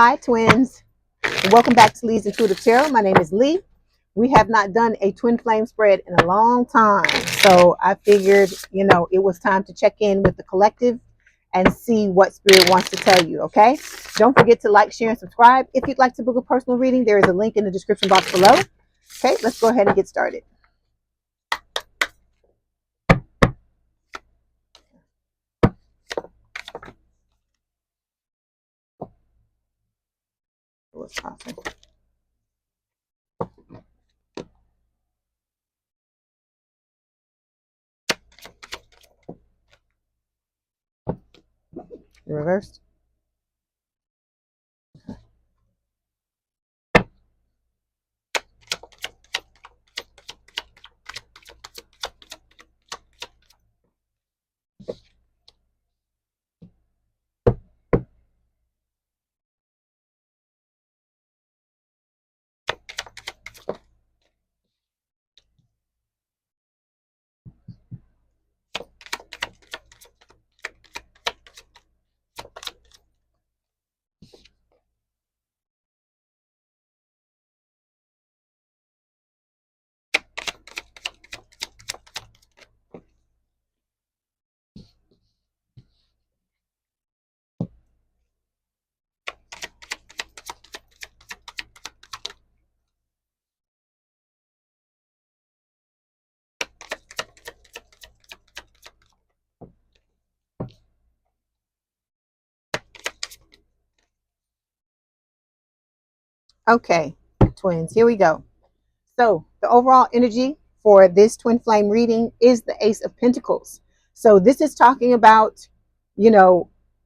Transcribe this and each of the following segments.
Hi, twins. Welcome back to Leigh's Intuitive Tarot. My name is Leigh. We have not done a twin flame spread in a long time. So I figured, it was time to check in with the collective and see what Spirit wants to tell you, okay? Don't forget to like, share, and subscribe. If you'd like to book a personal reading, there is a link in the description box below. Okay, let's go ahead and get started. What's awesome. Reversed. Okay, twins, here we go. So the overall energy for this twin flame reading is the Ace of Pentacles. So this is talking about,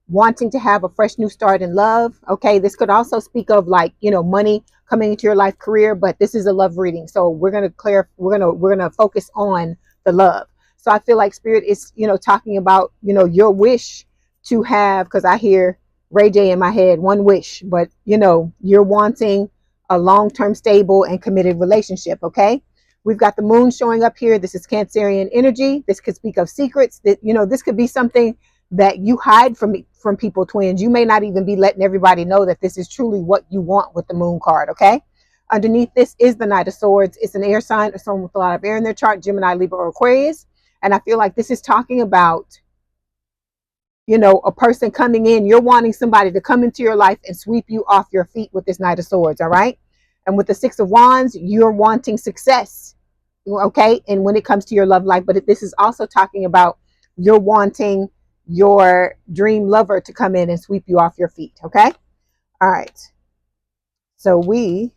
wanting to have a fresh new start in love. Okay, this could also speak of money coming into your life, career, but this is a love reading. So we're gonna focus on the love. So I feel like Spirit is, talking about, your wish to have, because I hear Ray J in my head, one wish, but you're wanting a long-term stable and committed relationship. Okay, we've got the moon showing up here. This is Cancerian energy. This could speak of secrets that this could be something that you hide from people, twins. You may not even be letting everybody know that this is truly what you want with the moon card. Okay, underneath this is the Knight of Swords. It's an air sign or someone with a lot of air in their chart: Gemini, Libra, or Aquarius. And I feel like this is talking about a person coming in. You're wanting somebody to come into your life and sweep you off your feet with this Knight of Swords. All right, and with the Six of Wands, you're wanting success. Okay, and when it comes to your love life, but this is also talking about you're wanting your dream lover to come in and sweep you off your feet. Okay, all right, so we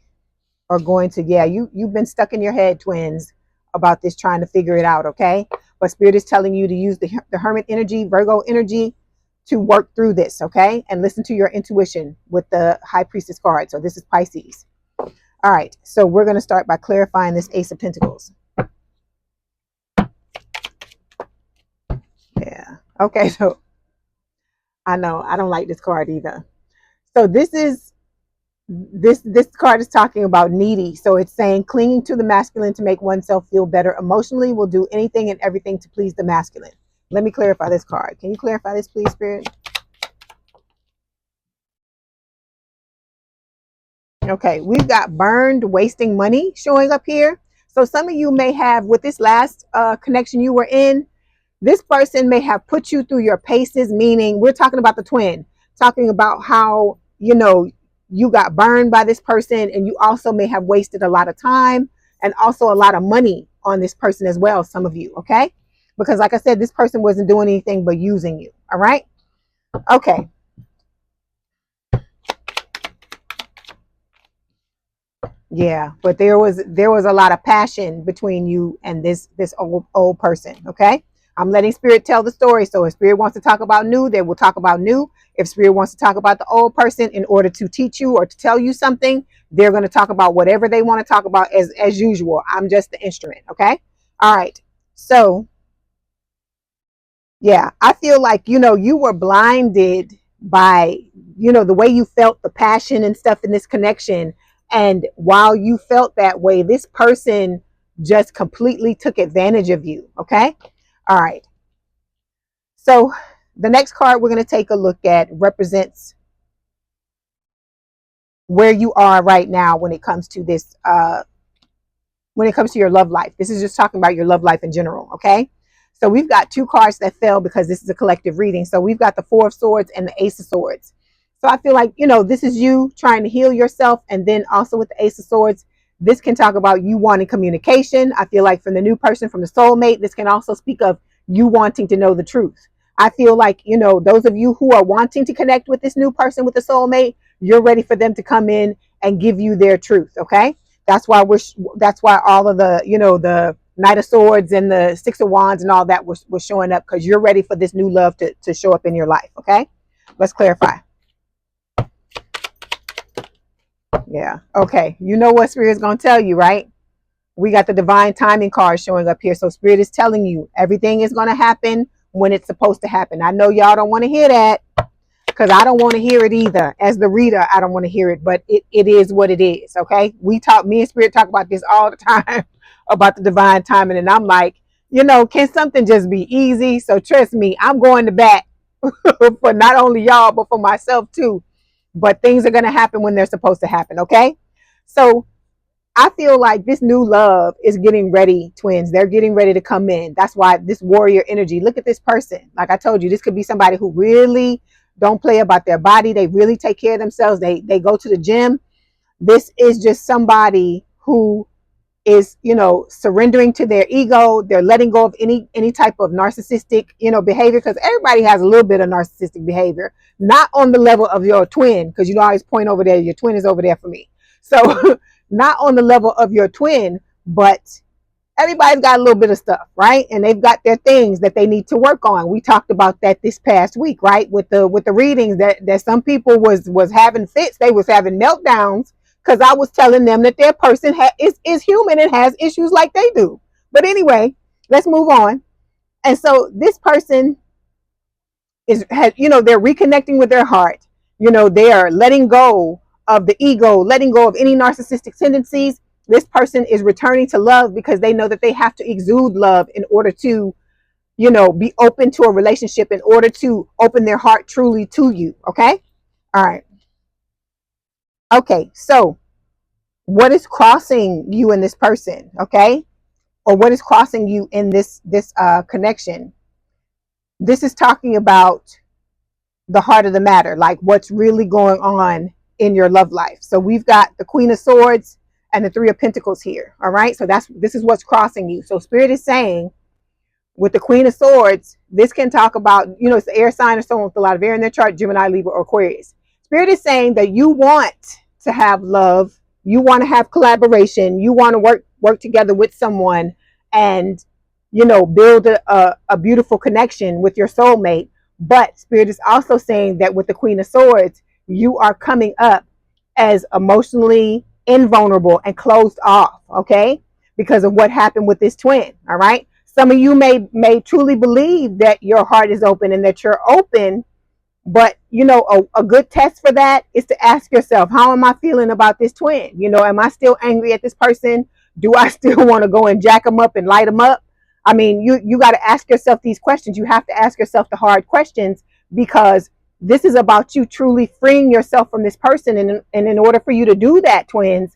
are going to, you've been stuck in your head, twins, about this, trying to figure it out. Okay, but Spirit is telling you to use the Hermit energy, Virgo energy, to work through this. Okay, and listen to your intuition with the High Priestess card. So this is Pisces. All right, so we're going to start by clarifying this Ace of Pentacles. Yeah, okay, so I know I don't like this card either. So this card is talking about needy. So it's saying clinging to the masculine to make oneself feel better emotionally, will do anything and everything to please the masculine. Let me clarify this card. Can you clarify this, please, Spirit? Okay, we've got burned, wasting money showing up here. So some of you may have, with this last connection you were in, this person may have put you through your paces, meaning we're talking about the twin, talking about how, you got burned by this person, and you also may have wasted a lot of time and also a lot of money on this person as well, some of you. Okay, because like I said, this person wasn't doing anything but using you. All right, okay. Yeah, but there was a lot of passion between you and this old person. Okay, I'm letting Spirit tell the story. So if Spirit wants to talk about new, they will talk about new. If Spirit wants to talk about the old person in order to teach you or to tell you something, they're going to talk about whatever they want to talk about as usual. I'm just the instrument. Okay, all right. So yeah, I feel like you were blinded by the way you felt the passion and stuff in this connection, and while you felt that way, this person just completely took advantage of you. Okay, all right, so the next card we're going to take a look at represents where you are right now when it comes to this, when it comes to your love life. This is just talking about your love life in general, okay? So we've got two cards that fell because this is a collective reading. So we've got the Four of Swords and the Ace of Swords. So I feel like, you know, this is you trying to heal yourself. And then also with the Ace of Swords, this can talk about you wanting communication. I feel like from the new person, from the soulmate, this can also speak of you wanting to know the truth. I feel like, you know, those of you who are wanting to connect with this new person, with the soulmate, you're ready for them to come in and give you their truth, okay? That's why all of the, you know, the Knight of Swords and the Six of Wands and all that was showing up, because you're ready for this new love to show up in your life, okay? Let's clarify. Yeah, okay. You know what Spirit is going to tell you, right? We got the divine timing card showing up here. So Spirit is telling you everything is going to happen when it's supposed to happen. I know y'all don't want to hear that, because I don't want to hear it either. As the reader, I don't want to hear it, but it is what it is, okay? Me and Spirit talk about this all the time, about the divine timing, and I'm like, you know, can something just be easy? So trust me, I'm going to bat for not only y'all, but for myself too. But things are going to happen when they're supposed to happen, okay? So I feel like this new love is getting ready, twins. They're getting ready to come in. That's why this warrior energy. Look at this person. Like I told you, this could be somebody who really don't play about their body. They really take care of themselves. They go to the gym. This is just somebody who is, you know, surrendering to their ego. They're letting go of any type of narcissistic, you know, behavior, because everybody has a little bit of narcissistic behavior. Not on the level of your twin, because you know I always point over there. Your twin is over there for me. So not on the level of your twin, but everybody's got a little bit of stuff, right? And they've got their things that they need to work on. We talked about that this past week, right? With the readings that some people was having fits, they was having meltdowns, because I was telling them that their person is human and has issues like they do. But anyway, let's move on. And so this person you know, they're reconnecting with their heart. You know, they are letting go of the ego, letting go of any narcissistic tendencies. This person is returning to love because they know that they have to exude love in order to, you know, be open to a relationship, in order to open their heart truly to you. Okay. All right. Okay. So what is crossing you and this person? Okay. Or what is crossing you in this connection? This is talking about the heart of the matter, like what's really going on in your love life. So we've got the Queen of Swords and the Three of Pentacles here. All right. So this is what's crossing you. So Spirit is saying with the Queen of Swords, this can talk about, you know, it's the air sign or someone with a lot of air in their chart, Gemini, Libra, or Aquarius. Spirit is saying that you want to have love. You want to have collaboration. You want to work together with someone and, you know, build a beautiful connection with your soulmate. But Spirit is also saying that with the Queen of Swords, you are coming up as emotionally invulnerable and closed off, okay? Because of what happened with this twin, all right? Some of you may truly believe that your heart is open and that you're open, but, you know, a good test for that is to ask yourself, how am I feeling about this twin? You know, am I still angry at this person? Do I still want to go and jack them up and light them up? I mean, you got to ask yourself these questions. You have to ask yourself the hard questions, because this is about you truly freeing yourself from this person. And in order for you to do that, twins,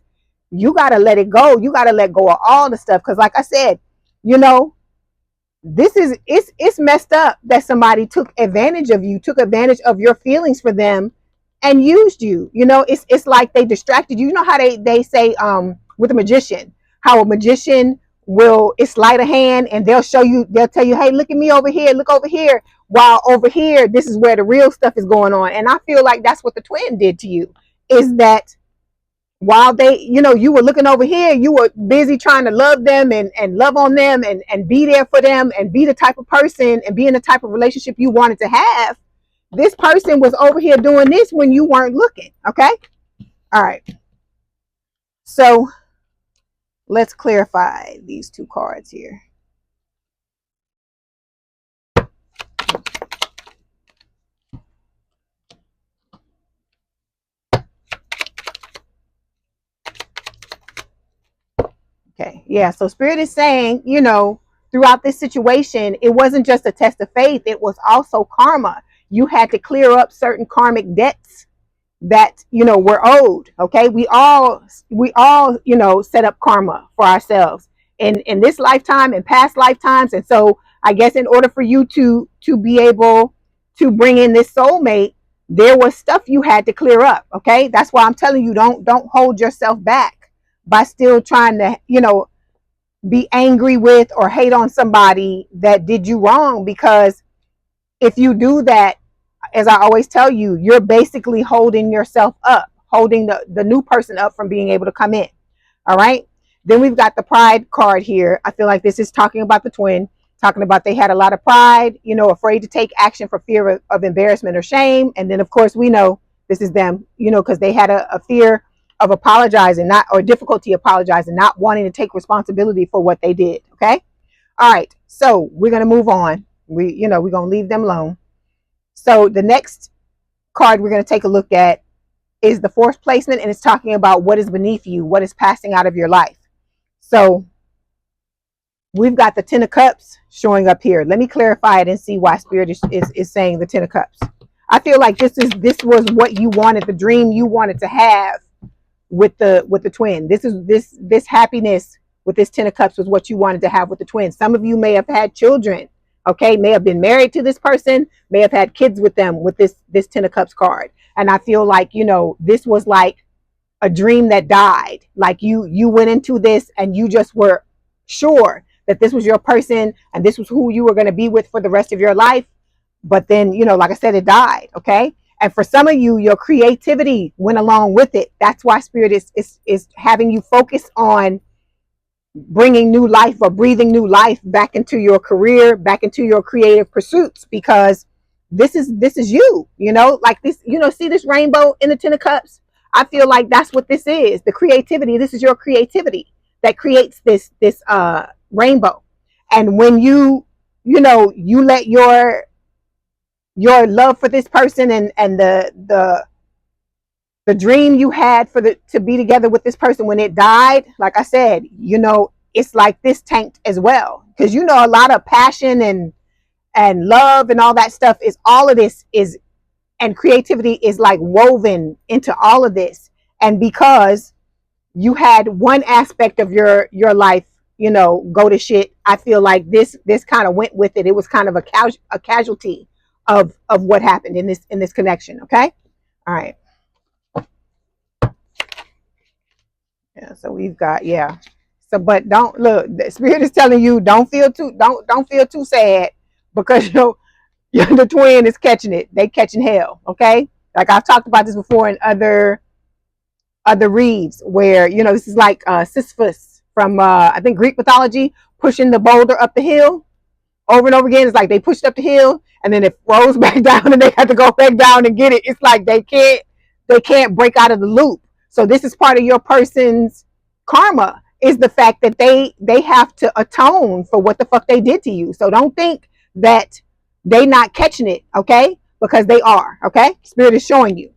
you got to let it go. You got to let go of all the stuff. Because like I said, you know, it's messed up that somebody took advantage of you, took advantage of your feelings for them and used you. You know, it's like they distracted you. You know how they say with a magician, how a magician will, it's sleight of hand, and they'll tell you, hey, look at me over here, look over here, while over here this is where the real stuff is going on. And I feel like that's what the twin did to you, is that while they, you know, you were looking over here, you were busy trying to love them and love on them and be there for them and be the type of person and be in the type of relationship you wanted to have. This person was over here doing this when you weren't looking. Okay. All right. So let's clarify these two cards here. Okay. Yeah. So Spirit is saying, you know, throughout this situation, it wasn't just a test of faith. It was also karma. You had to clear up certain karmic debts that, you know, we're owed. Okay. We all, you know, set up karma for ourselves in this lifetime and past lifetimes. And so I guess in order for you to be able to bring in this soulmate, there was stuff you had to clear up. Okay. That's why I'm telling you, don't hold yourself back by still trying to, you know, be angry with or hate on somebody that did you wrong, because if you do that, as I always tell you, you're basically holding yourself up, holding the new person up from being able to come in. All right. Then we've got the pride card here. I feel like this is talking about the twin, talking about they had a lot of pride, you know, afraid to take action for fear of embarrassment or shame. And then, of course, we know this is them, you know, because they had a fear of apologizing, not, or difficulty apologizing, not wanting to take responsibility for what they did. Okay. All right. So we're going to move on. We're going to leave them alone. So the next card we're going to take a look at is the fourth placement, and it's talking about what is beneath you, what is passing out of your life. So we've got the Ten of Cups showing up here. Let me clarify it and see why Spirit is saying the Ten of Cups. I feel like this was what you wanted, the dream you wanted to have with the twin. This happiness with this Ten of Cups was what you wanted to have with the twin. Some of you may have had children, okay, may have been married to this person, may have had kids with them with this Ten of Cups card. And I feel like, you know, this was like a dream that died. Like you went into this and you just were sure that this was your person and this was who you were going to be with for the rest of your life. But then, you know, like I said, it died. Okay. And for some of you, your creativity went along with it. That's why Spirit is having you focus on bringing new life or breathing new life back into your career, back into your creative pursuits, because this is you, you know, like this, you know, see this rainbow in the Ten of Cups? I feel like that's what this is. The creativity. This is your creativity that creates this rainbow. And when you let your love for this person and the dream you had to be together with this person, when it died, like I said, you know, it's like this tanked as well, because you know a lot of passion and love and all that stuff is, all of this is, and creativity is like woven into all of this. And because you had one aspect of your life, you know, go to shit, I feel like this kind of went with it. It was kind of a casualty of what happened in this connection. Okay. All right. Yeah, so we've got, yeah. So, but don't look, the Spirit is telling you, don't feel too sad, because the twin is catching it. They catching hell. Okay. Like I've talked about this before in other reads, where, you know, this is like Sisyphus from I think Greek mythology, pushing the boulder up the hill over and over again. It's like they pushed up the hill and then it rolls back down and they have to go back down and get it. It's like they can't break out of the loop. So this is part of your person's karma, is the fact that they have to atone for what the fuck they did to you. So don't think that they not catching it, okay? Because they are, okay? Spirit is showing you.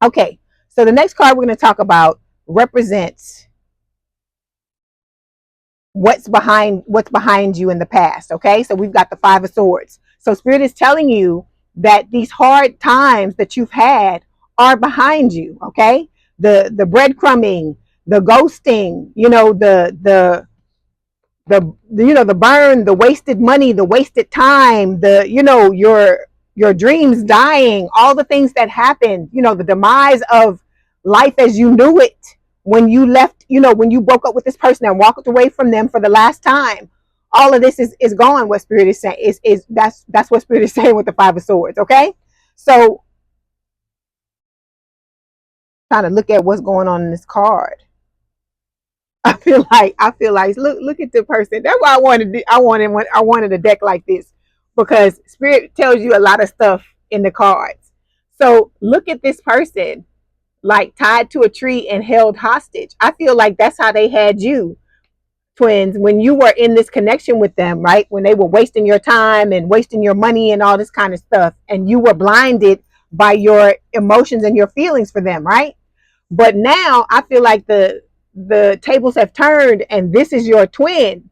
Okay, so the next card we're going to talk about represents what's behind you in the past. Okay, so we've got the Five of Swords. So Spirit is telling you that these hard times that you've had are behind you. Okay, the breadcrumbing, the ghosting, you know, the burn, the wasted money, the wasted time, your dreams dying, all the things that happened, you know, the demise of life as you knew it when you left, you know, when you broke up with this person and walked away from them for the last time. All of this is gone. What Spirit is saying is that's what Spirit is saying with the Five of Swords. Okay, so trying to look at what's going on in this card. I feel like look at the person. That's why I wanted a deck like this, because Spirit tells you a lot of stuff in the cards. So look at this person, like tied to a tree and held hostage. I feel like that's how they had you, twins, when you were in this connection with them, right? When they were wasting your time and wasting your money and all this kind of stuff, and you were blinded by your emotions and your feelings for them, right? But now I feel like the tables have turned, and this is your twin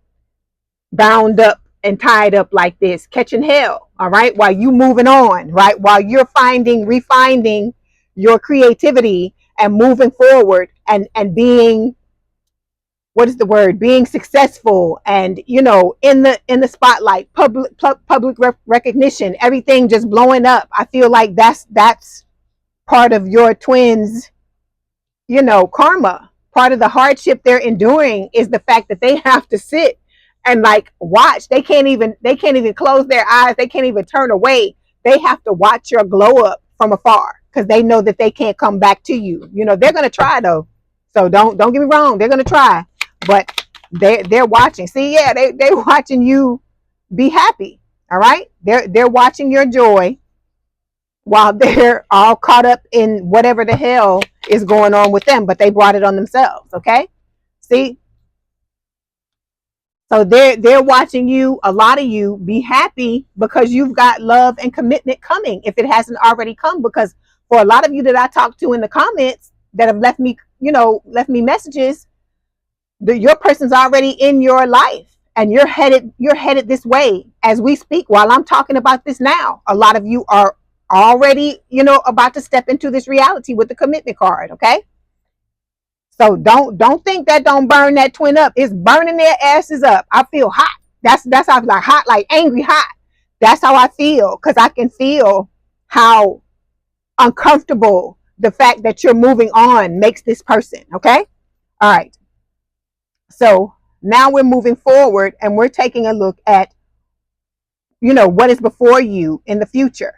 bound up and tied up like this, catching hell, all right, while you moving on, right, while you're refining your creativity and moving forward and being, what is the word, being successful and, you know, in the spotlight, public recognition, everything just blowing up. I feel like that's part of your twins, you know, karma. Part of the hardship they're enduring is the fact that they have to sit and like watch. They can't even close their eyes. They can't even turn away. They have to watch your glow up from afar because they know that they can't come back to you. You know, they're gonna try though. So don't get me wrong, they're gonna try, but they're watching. See, yeah, they're watching you be happy. All right. They're watching your joy while they're all caught up in whatever the hell is going on with them, but they brought it on themselves. Okay. See, so they're watching you, a lot of you, be happy because you've got love and commitment coming if it hasn't already come. Because for a lot of you that I talked to in the comments that have left me, you know, left me messages, your person's already in your life and you're headed this way as we speak. While I'm talking about this now, a lot of you are already, you know, about to step into this reality with the commitment card. Okay. So don't think that don't burn that twin up. It's burning their asses up. I feel hot. That's how I feel, like hot, like angry hot. That's how I feel, because I can feel how uncomfortable the fact that you're moving on makes this person. Okay. All right. So now we're moving forward and we're taking a look at, you know, what is before you in the future.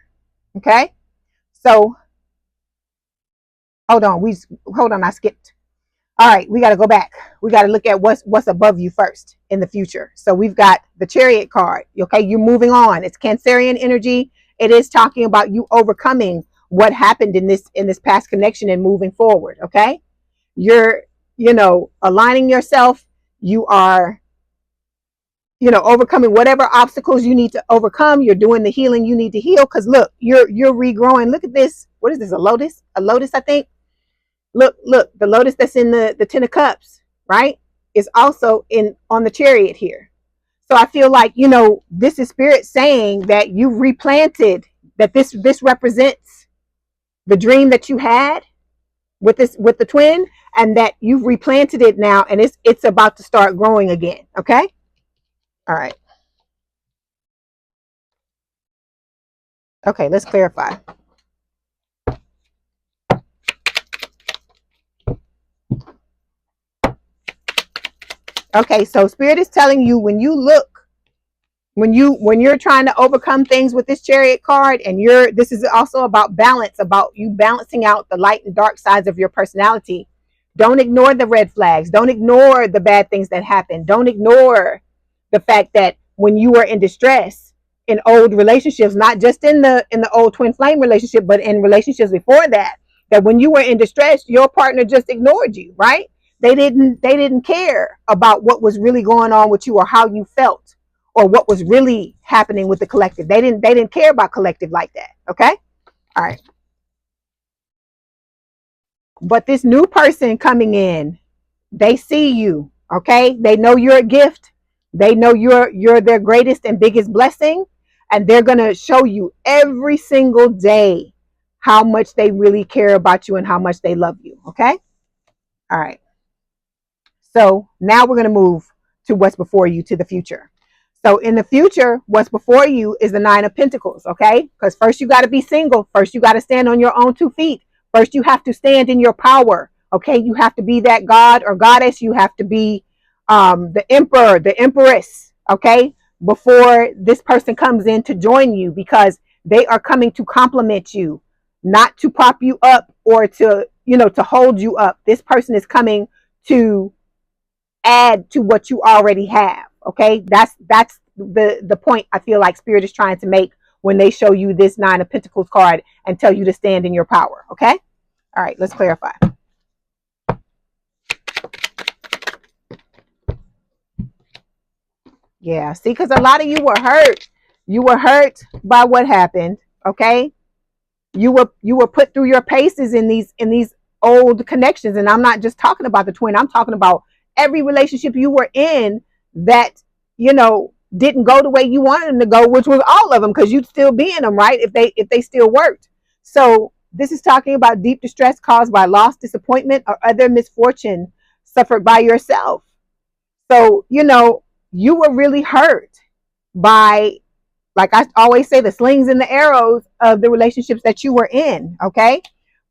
Okay. So hold on. I skipped. All right, we got to go back. We got to look at what's above you first in the future. So we've got the Chariot card. Okay, you're moving on. It's Cancerian energy. It is talking about you overcoming what happened in this past connection and moving forward. Okay, you're, you know, aligning yourself. You are, you know, overcoming whatever obstacles you need to overcome. You're doing the healing you need to heal. Because look, you're regrowing. Look at this. What is this? A lotus? A lotus, I think. Look, the lotus that's in the Ten of Cups, right, is also on the Chariot here. So I feel like, you know, this is Spirit saying that you replanted, that this represents the dream that you had with the twin, and that you've replanted it now, and it's about to start growing again. Okay. All right. Okay, let's clarify. Okay, so Spirit is telling you, when you're trying to overcome things with this Chariot card, and this is also about balance, about you balancing out the light and dark sides of your personality. Don't ignore the red flags. Don't ignore the bad things that happen. Don't ignore the fact that when you were in distress in old relationships, not just in the old twin flame relationship, but in relationships before that, that when you were in distress, your partner just ignored you, right? They didn't care about what was really going on with you or how you felt or what was really happening with the collective. They didn't care about collective like that. Okay. All right. But this new person coming in, they see you. Okay. They know you're a gift. They know you're their greatest and biggest blessing. And they're going to show you every single day how much they really care about you and how much they love you. Okay. All right. So now we're going to move to what's before you, to the future. So in the future, what's before you is the Nine of Pentacles, okay? Because first you got to be single. First you got to stand on your own 2 feet. First you have to stand in your power, okay? You have to be that god or goddess. You have to be the emperor, the empress, okay? Before this person comes in to join you, because they are coming to compliment you, not to prop you up or to, you know, to hold you up. This person is coming to add to what you already have. Okay, that's the point I feel like Spirit is trying to make when they show you this Nine of Pentacles card and tell you to stand in your power. Okay. All right, let's clarify. Yeah, see, because a lot of you were hurt. You were hurt by what happened. Okay, you were put through your paces in these old connections, and I'm not just talking about the twin. I'm talking about every relationship you were in that, you know, didn't go the way you wanted them to go, which was all of them, because you'd still be in them, right? If they still worked. So This is talking about deep distress caused by loss, disappointment, or other misfortune suffered by yourself. So, you were really hurt by, like I always say, the slings and the arrows of the relationships that you were in. Okay.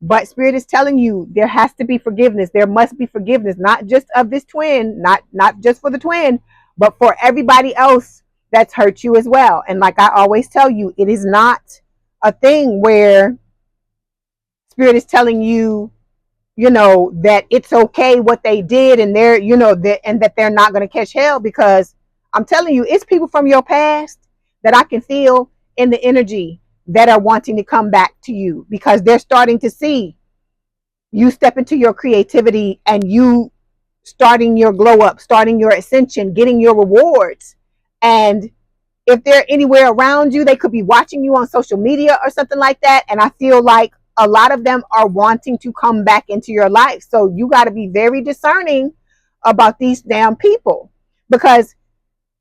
But Spirit is telling you there has to be forgiveness. There must be forgiveness, not just of this twin, not just for the twin, but for everybody else that's hurt you as well. And like I always tell you, it is not a thing where Spirit is telling you, that it's okay what they did, and they're, that they're not going to catch hell, because I'm telling you, it's people from your past that I can feel in the energy that are wanting to come back to you, because they're starting to see you step into your creativity and you starting your glow up, starting your ascension, getting your rewards. And if they're anywhere around you, they could be watching you on social media or something like that. And I feel like a lot of them are wanting to come back into your life. So you got to be very discerning about these damn people, because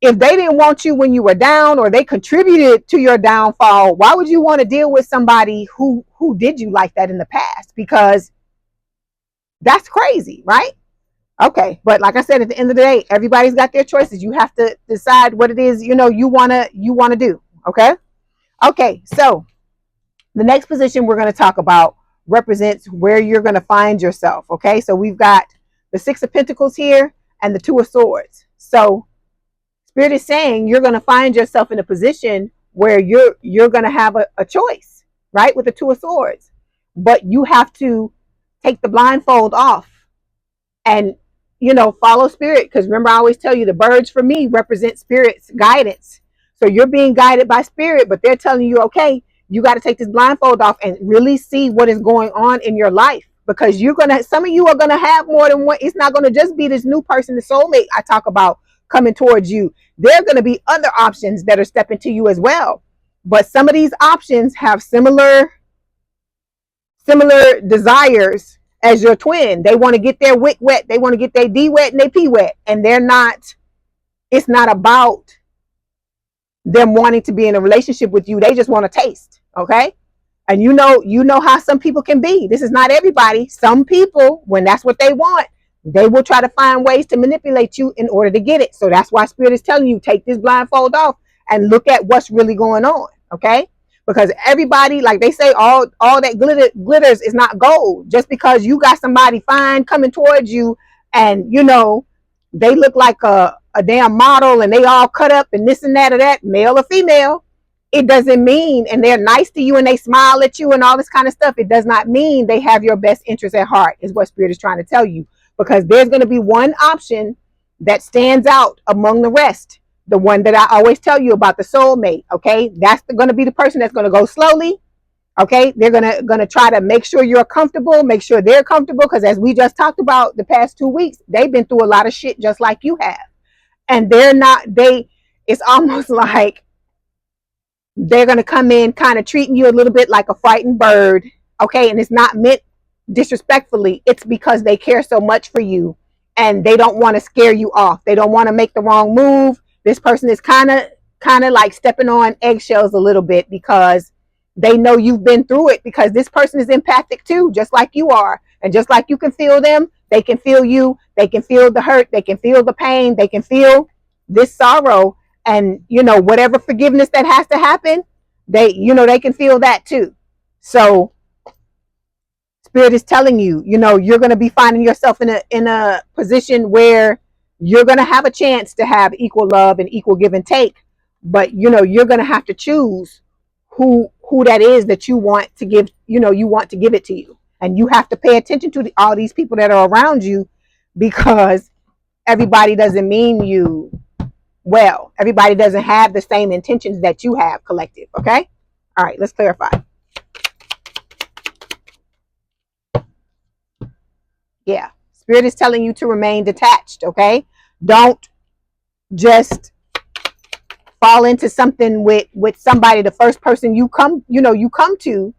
if they didn't want you when you were down, or they contributed to your downfall, why would you want to deal with somebody who did you like that in the past? Because that's crazy, right? Okay, but like I said, at the end of the day, everybody's got their choices. You have to decide what it is you wanna do. Okay. So the next position we're going to talk about represents where you're going to find yourself. Okay, so we've got the Six of Pentacles here and the Two of Swords. So Spirit is saying you're going to find yourself in a position where you're going to have a choice, right? With the Two of Swords, but you have to take the blindfold off and follow Spirit, because remember, I always tell you, the birds for me represent Spirit's guidance. So you're being guided by Spirit, but they're telling you, okay, you got to take this blindfold off and really see what is going on in your life, because some of you are gonna have more than one. It's not gonna just be this new person, the soulmate I talk about, coming towards you. There are gonna be other options that are stepping to you as well. But some of these options have similar desires as your twin. They want to get their wick wet, they want to get their D wet and their P wet, and it's not about them wanting to be in a relationship with you. They just want to taste. Okay. And you know how some people can be. This is not everybody. Some people, when that's what they want, they will try to find ways to manipulate you in order to get it. So that's why Spirit is telling you, take this blindfold off and look at what's really going on. Okay. Because everybody, like they say, all that glitters is not gold. Just because you got somebody fine coming towards you, and they look like a damn model, and they all cut up and this and that or that, male or female, it doesn't mean, and they're nice to you and they smile at you and all this kind of stuff, it does not mean they have your best interest at heart, is what Spirit is trying to tell you. Because there's going to be one option that stands out among the rest, the one that I always tell you about, the soulmate. Okay, that's going to be the person that's going to go slowly. Okay, they're gonna try to make sure you're comfortable, make sure they're comfortable, because as we just talked about the past 2 weeks, they've been through a lot of shit just like you have. And it's almost like they're going to come in kind of treating you a little bit like a frightened bird. Okay, and it's not meant disrespectfully. It's because they care so much for you, and they don't want to scare you off. They don't want to make the wrong move. This person is kind of like stepping on eggshells a little bit, because they know you've been through it, because this person is empathic too, just like you are. And just like you can feel them, they can feel you. They can feel the hurt. They can feel the pain. They can feel this sorrow. And, whatever forgiveness that has to happen, they can feel that too. So Spirit is telling you, you're going to be finding yourself in a position where you're going to have a chance to have equal love and equal give and take. But, you're going to have to choose who that is that you want to give, you want to give it to you. And you have to pay attention to all these people that are around you, because everybody doesn't mean you well. Everybody doesn't have the same intentions that you have, collective. Okay. All right, let's clarify. Yeah. Spirit is telling you to remain detached. Okay. Don't just fall into something with somebody, the first person you come to,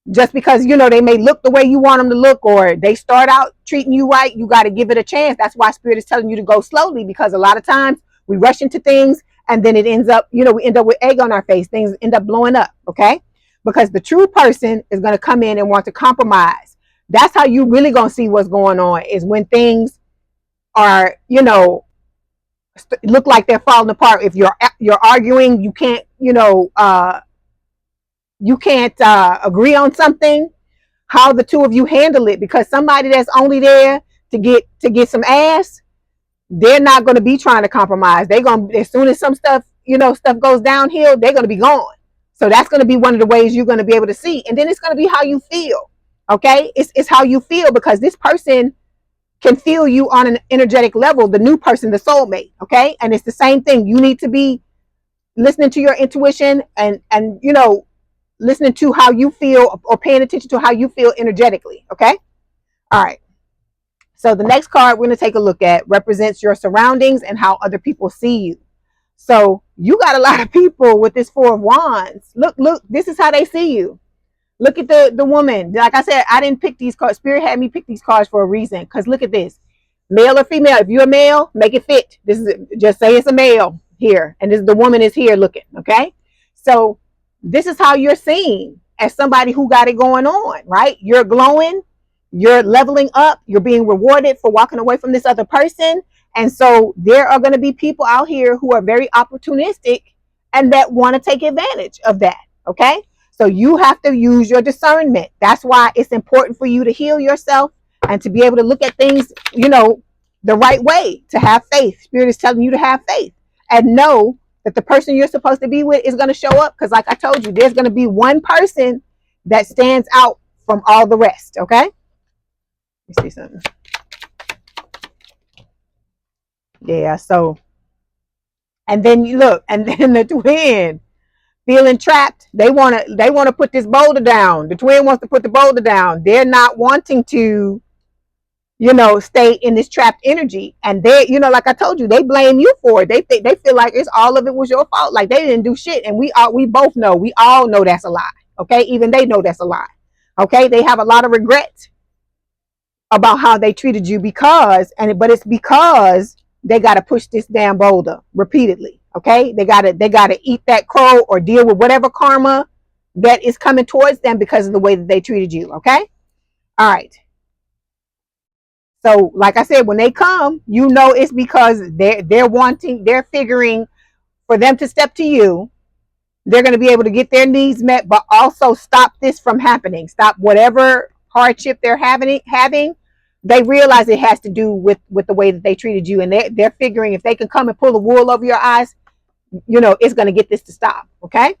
just because they may look the way you want them to look, or they start out treating you right. You got to give it a chance. That's why Spirit is telling you to go slowly, because a lot of times we rush into things, and then it ends up, we end up with egg on our face. Things end up blowing up. Okay, because the true person is going to come in and want to compromise. That's how you really going to see what's going on, is when things are, you know, look like they're falling apart. If you're arguing, you can't, agree on something, how the two of you handle it, because somebody that's only there to get some ass, they're not going to be trying to compromise. They're going to, as soon as some stuff, stuff goes downhill, they're going to be gone. So that's going to be one of the ways you're going to be able to see. And then it's going to be how you feel. Okay. It's how you feel, because this person can feel you on an energetic level, the new person, the soulmate. Okay. And it's the same thing. You need to be listening to your intuition and listening to how you feel, or paying attention to how you feel energetically. Okay. All right. So the next card we're going to take a look at represents your surroundings and how other people see you. So you got a lot of people with this Four of Wands. Look, this is how they see you. Look at the woman. Like I said, I didn't pick these cards. Spirit had me pick these cards for a reason. Because look at this. Male or female. If you're a male, make it fit. This is, just say it's a male here. And the woman is here looking. Okay. So this is how you're seen as somebody who got it going on, right? You're glowing. You're leveling up. You're being rewarded for walking away from this other person. And so there are going to be people out here who are very opportunistic and that want to take advantage of that. Okay. So you have to use your discernment. That's why it's important for you to heal yourself and to be able to look at things, the right way, to have faith. Spirit is telling you to have faith and know that the person you're supposed to be with is going to show up. Because like I told you, there's going to be one person that stands out from all the rest. Okay. Let me see something. Yeah, so, and then you look, and then the twin feeling trapped. They want to put this boulder down. The twin wants to put the boulder down. They're not wanting to, stay in this trapped energy. And they, like I told you, they blame you for it. They feel like all of it was your fault. Like they didn't do shit. And we both know, we all know that's a lie. Okay. Even they know that's a lie. Okay. They have a lot of regret about how they treated you but it's because they got to push this damn boulder repeatedly. Okay. They got to eat that crow or deal with whatever karma that is coming towards them because of the way that they treated you. Okay. All right. So like I said, when they come, it's because they're figuring for them to step to you. They're going to be able to get their needs met, but also stop this from happening. Stop whatever hardship they're having. They realize it has to do with the way that they treated you. And they're figuring if they can come and pull the wool over your eyes, it's going to get this to stop. Okay.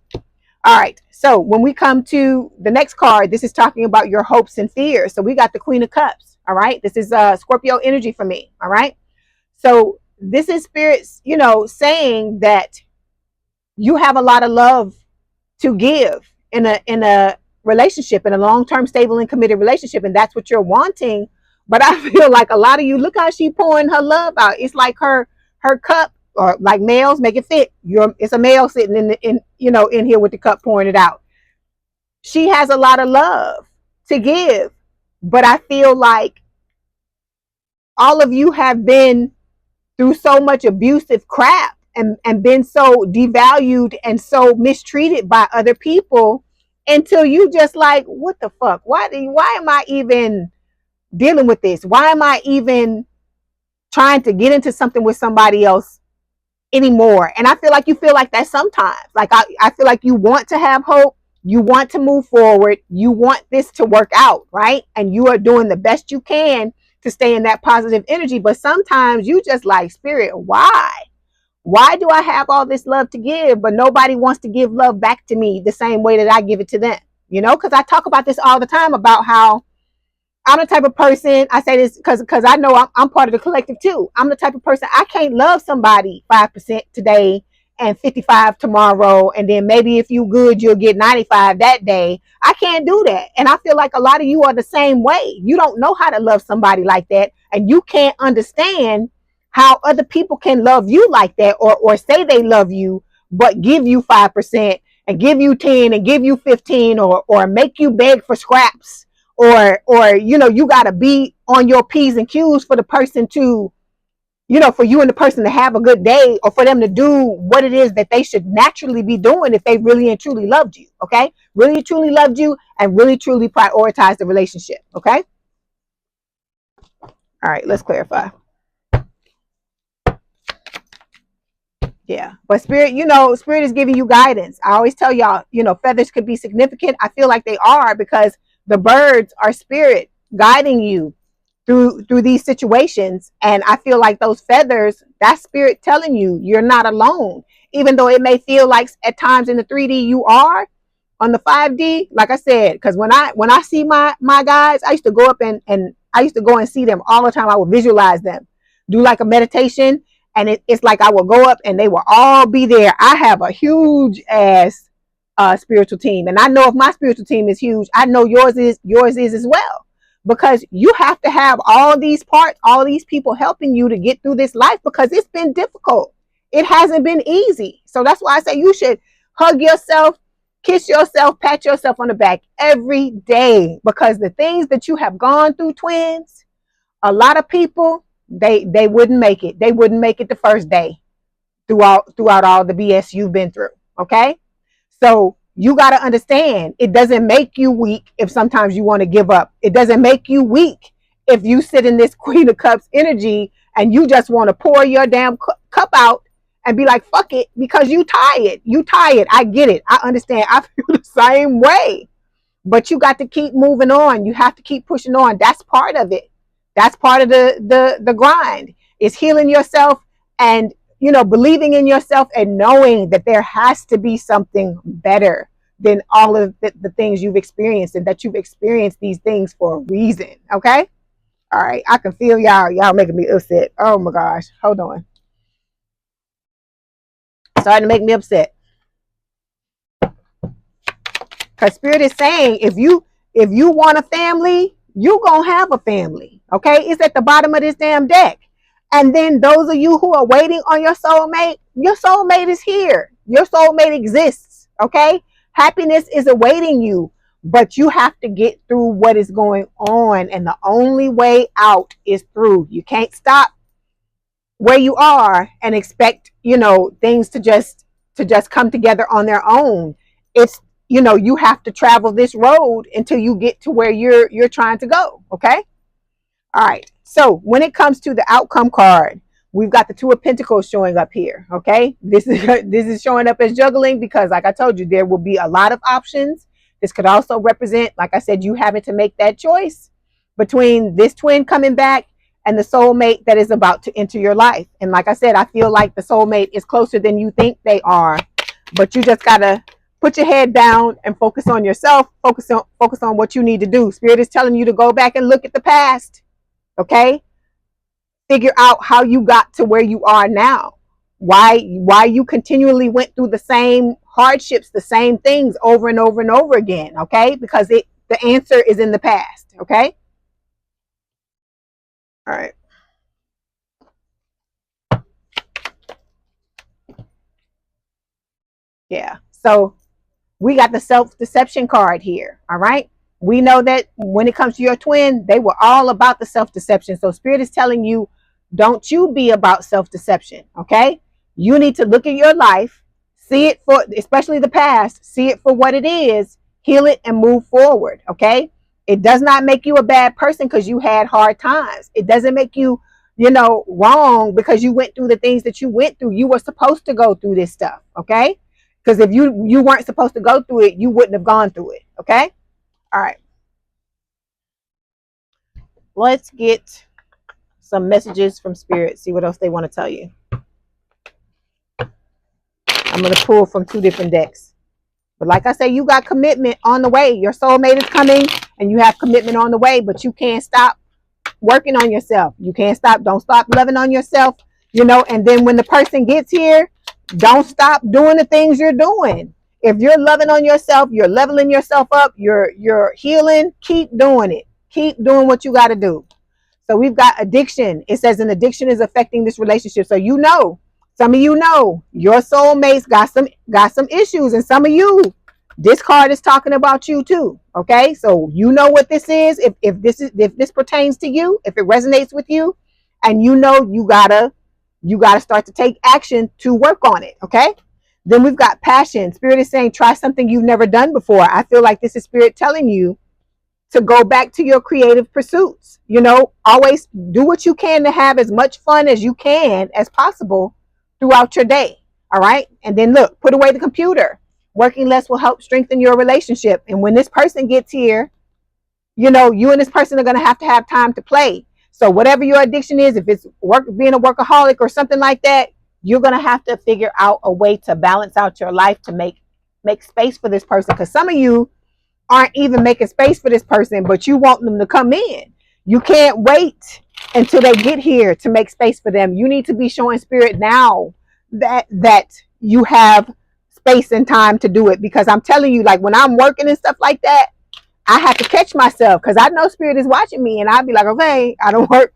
All right. So when we come to the next card, this is talking about your hopes and fears. So we got the Queen of Cups. All right. This is Scorpio energy for me. All right. So this is spirits, saying that you have a lot of love to give in a relationship, in a long-term, stable and committed relationship. And that's what you're wanting. But I feel like a lot of you, look how she pouring her love out. It's like her cup, or like males, make it fit. It's a male sitting in here with the cup pouring it out. She has a lot of love to give, but I feel like all of you have been through so much abusive crap and been so devalued and so mistreated by other people until you just like, what the fuck? Why am I even dealing with this? Why am I even trying to get into something with somebody else anymore? And I feel like you feel like that sometimes. Like I feel like you want to have hope. You want to move forward. You want this to work out, right? And you are doing the best you can to stay in that positive energy. But sometimes you just like, Spirit, why? Why do I have all this love to give, but nobody wants to give love back to me the same way that I give it to them? Because I talk about this all the time about how I'm the type of person, I say this because I know I'm part of the collective too. I'm the type of person, I can't love somebody 5% today and 55 tomorrow. And then maybe if you good, you'll get 95 that day. I can't do that. And I feel like a lot of you are the same way. You don't know how to love somebody like that. And you can't understand how other people can love you like that, or say they love you, but give you 5% and give you 10 and give you 15 or make you beg for scraps. Or you got to be on your P's and Q's for the person to, for you and the person to have a good day, or for them to do what it is that they should naturally be doing if they really and truly loved you. Okay, really truly loved you and really truly prioritize the relationship. Okay, all right, let's clarify. Yeah, but spirit, spirit is giving you guidance. I always tell y'all, feathers could be significant. I feel like they are, because the birds are spirit guiding you through these situations. And I feel like those feathers, that's spirit telling you you're not alone, even though it may feel like at times in the 3D you are. On the 5D, like I said, because when I see my guys, I used to go up and I used to go and see them all the time. I would visualize them, do like a meditation, and it's like I will go up and they will all be there. I have a huge ass spiritual team, and I know if my spiritual team is huge, I know yours is as well, because you have to have all these parts, all these people helping you to get through this life, because it's been difficult. It hasn't been easy. So that's why I say you should hug yourself, kiss yourself, pat yourself on the back every day, because the things that you have gone through, twins, a lot of people, they wouldn't make it. They wouldn't make it the first day throughout all the BS you've been through. Okay? So you got to understand, it doesn't make you weak if sometimes you want to give up. It doesn't make you weak if you sit in this Queen of Cups energy and you just want to pour your damn cup out and be like, fuck it, because you tired. You tired. I get it. I understand. I feel the same way. But you got to keep moving on. You have to keep pushing on. That's part of it. That's part of the grind. Is healing yourself and, believing in yourself and knowing that there has to be something better than all of the things you've experienced, and that you've experienced these things for a reason. Okay? All right. I can feel y'all making me upset. Oh my gosh. Hold on. Starting to make me upset, because spirit is saying if you want a family, you gonna have a family. Okay, it's at the bottom of this damn deck. And then those of you who are waiting on your soulmate is here. Your soulmate exists. Okay, happiness is awaiting you, but you have to get through what is going on, and the only way out is through. You can't stop where you are and expect things to just come together on their own. It's you have to travel this road until you get to where you're trying to go. Okay, all right. So when it comes to the outcome card, we've got the Two of Pentacles showing up here. Okay, this is showing up as juggling, because like I told you, there will be a lot of options. This could also represent, like I said, you having to make that choice between this twin coming back and the soulmate that is about to enter your life. And like I said, I feel like the soulmate is closer than you think they are, but you just gotta put your head down and focus on yourself. Focus on what you need to do. Spirit is telling you to go back and look at the past. Okay, figure out how you got to where you are now. Why you continually went through the same hardships, the same things over and over and over again. Okay, because the answer is in the past. Okay. All right. Yeah. So we got the self-deception card here. All right. We know that when it comes to your twin, they were all about the self-deception. So spirit is telling you, don't you be about self-deception. Okay. You need to look at your life, see it for, especially the past, see it for what it is, heal it, and move forward. Okay. It does not make you a bad person because you had hard times. It doesn't make you, wrong because you went through the things that you went through. You were supposed to go through this stuff. Okay. Because if you weren't supposed to go through it, you wouldn't have gone through it. Okay. All right. Let's get some messages from spirit. See what else they want to tell you. I'm going to pull from 2 different decks. But like I say, you got commitment on the way. Your soulmate is coming and you have commitment on the way, but you can't stop working on yourself. You can't stop. Don't stop loving on yourself, and then when the person gets here, don't stop doing the things you're doing. If you're loving on yourself, you're leveling yourself up, you're healing, keep doing it. Keep doing what you got to do. So we've got addiction. It says an addiction is affecting this relationship. So some of your soulmates got some issues, and some of you, this card is talking about you too. Okay, so you know what this is. If this pertains to you, if it resonates with you, and you gotta you got to start to take action to work on it. Okay. Then we've got passion. Spirit is saying, try something you've never done before. I feel like this is Spirit telling you to go back to your creative pursuits. You know, always do what you can to have as much fun as you can as possible throughout your day. All right. And then look, put away the computer. Working less will help strengthen your relationship. And when this person gets here, you know, you and this person are going to have time to play. So whatever your addiction is, if it's being a workaholic or something like that, you're going to have to figure out a way to balance out your life to make space for this person. Because some of you aren't even making space for this person, but you want them to come in. You can't wait until they get here to make space for them. You need to be showing Spirit now that you have space and time to do it. Because I'm telling you, like when I'm working and stuff like that, I have to catch myself because I know Spirit is watching me, and I'd be like, okay, I don't work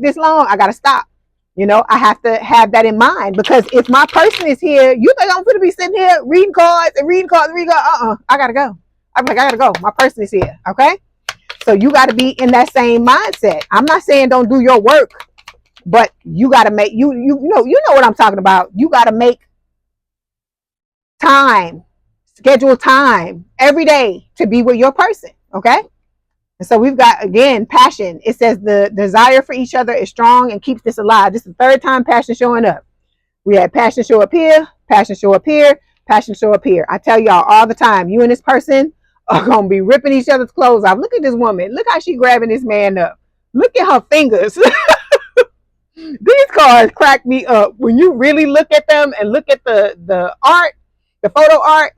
this long. I gotta stop. You know, I have to have that in mind, because if my person is here, you think I'm gonna be sitting here reading cards and reading cards. I gotta go. I'm like, I gotta go. My person is here. Okay. So you got to be in that same mindset. I'm not saying don't do your work, but you got to make, you know what I'm talking about. You got to make time, schedule time every day to be with your person. Okay. And so we've got, again, passion. It says the desire for each other is strong and keeps this alive. This is the third time passion showing up. We had passion show up here, passion show up here, passion show up here. I tell y'all all the time, you and this person are going to be ripping each other's clothes off. Look at this woman. Look how she grabbing this man up. Look at her fingers. These cards crack me up. When you really look at them and look at the art, the photo art,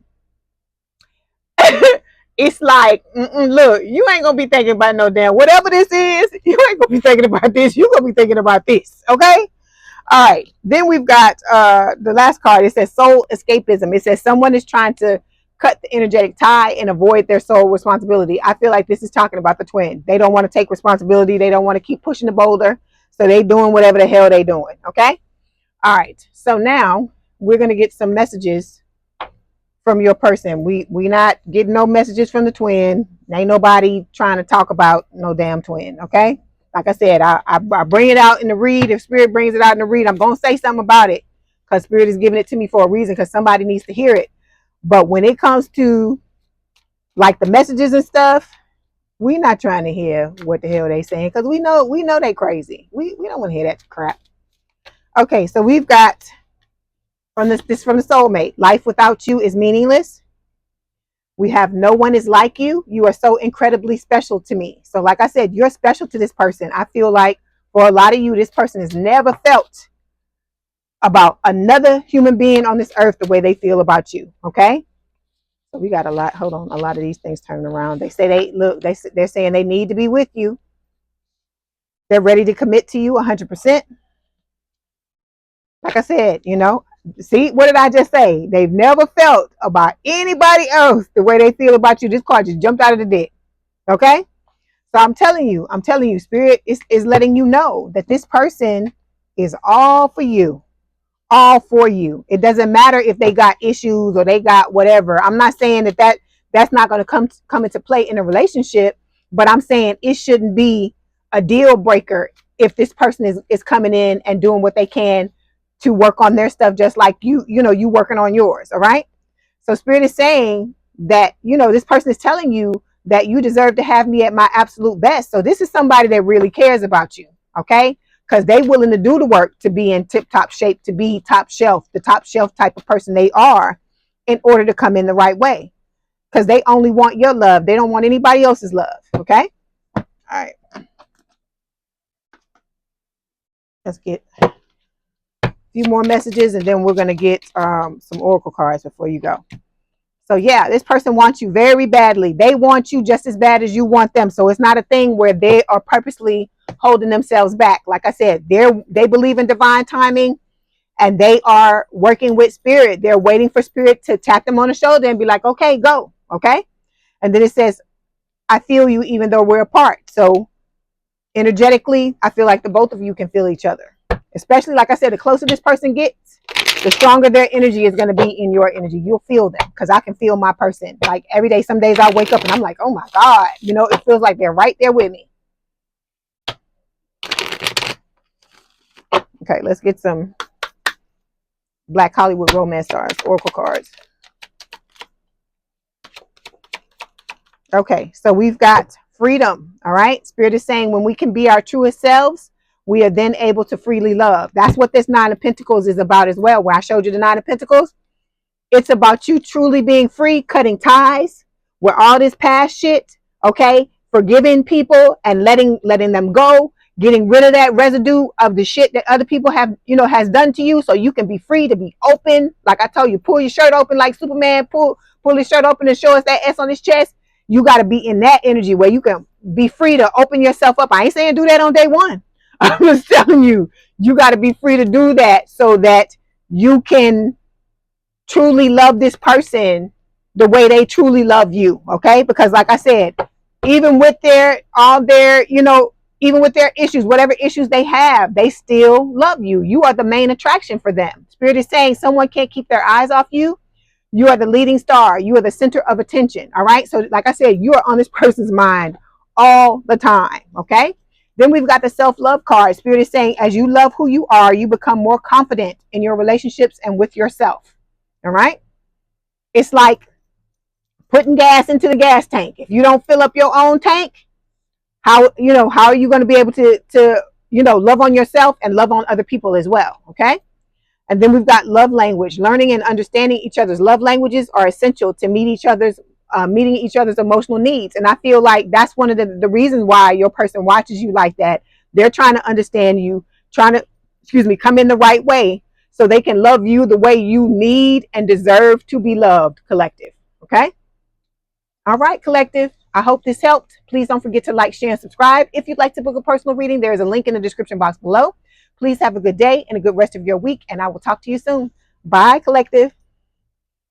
it's like, look, you ain't going to be thinking about no damn, whatever this is, you ain't going to be thinking about this. You're going to be thinking about this. Okay? All right. Then we've got the last card. It says soul escapism. It says someone is trying to cut the energetic tie and avoid their soul responsibility. I feel like this is talking about the twin. They don't want to take responsibility. They don't want to keep pushing the boulder. So they doing whatever the hell they doing. Okay. All right. So now we're going to get some messages from your person. We not getting no messages from the twin. Ain't nobody trying to talk about no damn twin. Okay. Like I said, I bring it out in the read. If Spirit brings it out in the read, I'm going to say something about it, because Spirit is giving it to me for a reason, because somebody needs to hear it. But when it comes to like the messages and stuff, we're not trying to hear what the hell they saying, because we know they crazy. We don't want to hear that crap. Okay, so we've got from this from the soulmate. Life without you is meaningless. We have no one is like you. You are so incredibly special to me. So like I said, you're special to this person. I feel like for a lot of you, this person has never felt about another human being on this earth the way they feel about you. Okay. So we got a lot. Hold on. A lot of these things turning around. They say they're saying they need to be with you. They're ready to commit to you 100%. Like I said, you know, see, what did I just say? They've never felt about anybody else the way they feel about you. This card just jumped out of the deck. Okay. So I'm telling you, Spirit is letting you know that this person is all for you. All for you. It doesn't matter if they got issues or they got whatever. I'm not saying that's not going to come into play in a relationship, but I'm saying it shouldn't be a deal breaker if this person is coming in and doing what they can to work on their stuff, just like you working on yours. All right. So Spirit is saying that, this person is telling you that you deserve to have me at my absolute best. So this is somebody that really cares about you. Okay. Because they willing to do the work to be in tip-top shape, to be top shelf, the top shelf type of person they are, in order to come in the right way. Because they only want your love. They don't want anybody else's love. Okay? All right. Let's get a few more messages, and then we're going to get some oracle cards before you go. So yeah, this person wants you very badly. They want you just as bad as you want them. So it's not a thing where they are purposely holding themselves back. Like I said, they believe in divine timing, and they are working with Spirit. They're waiting for Spirit to tap them on the shoulder and be like, okay, go. Okay. And then it says, I feel you even though we're apart. So energetically, I feel like the both of you can feel each other. Especially, like I said, the closer this person gets, the stronger their energy is going to be in your energy. You'll feel them, because I can feel my person. Like every day, some days I wake up and I'm like, oh my God, it feels like they're right there with me. Okay, let's get some Black Hollywood romance stars, oracle cards. Okay, so we've got freedom. All right, Spirit is saying when we can be our truest selves, we are then able to freely love. That's what this Nine of Pentacles is about as well. Where I showed you the Nine of Pentacles, it's about you truly being free, cutting ties with all this past shit. Okay, forgiving people and letting them go, getting rid of that residue of the shit that other people have, has done to you, so you can be free to be open. Like I told you, pull your shirt open like Superman, pull his shirt open and show us that S on his chest. You got to be in that energy where you can be free to open yourself up. I ain't saying do that on day one. I'm just telling you, you got to be free to do that so that you can truly love this person the way they truly love you. Okay, because like I said, even with even with their issues, whatever issues they have, they still love you. You are the main attraction for them. Spirit is saying someone can't keep their eyes off you. You are the leading star. You are the center of attention. All right, so like I said, you are on this person's mind all the time. Okay, then we've got the self-love card. Spirit is saying as you love who you are, you become more confident in your relationships and with yourself. All right, it's like putting gas into the gas tank. If you don't fill up your own tank, how are you going to be able to love on yourself and love on other people as well? Okay, and then we've got love language. Learning and understanding each other's love languages are essential to meeting each other's emotional needs. And I feel like that's one of the reasons why your person watches you like that. They're trying to understand you, trying to come in the right way so they can love you the way you need and deserve to be loved, collective. Okay. All right, collective. I hope this helped. Please don't forget to like, share, and subscribe. If you'd like to book a personal reading, there is a link in the description box below. Please have a good day and a good rest of your week, and I will talk to you soon. Bye, collective.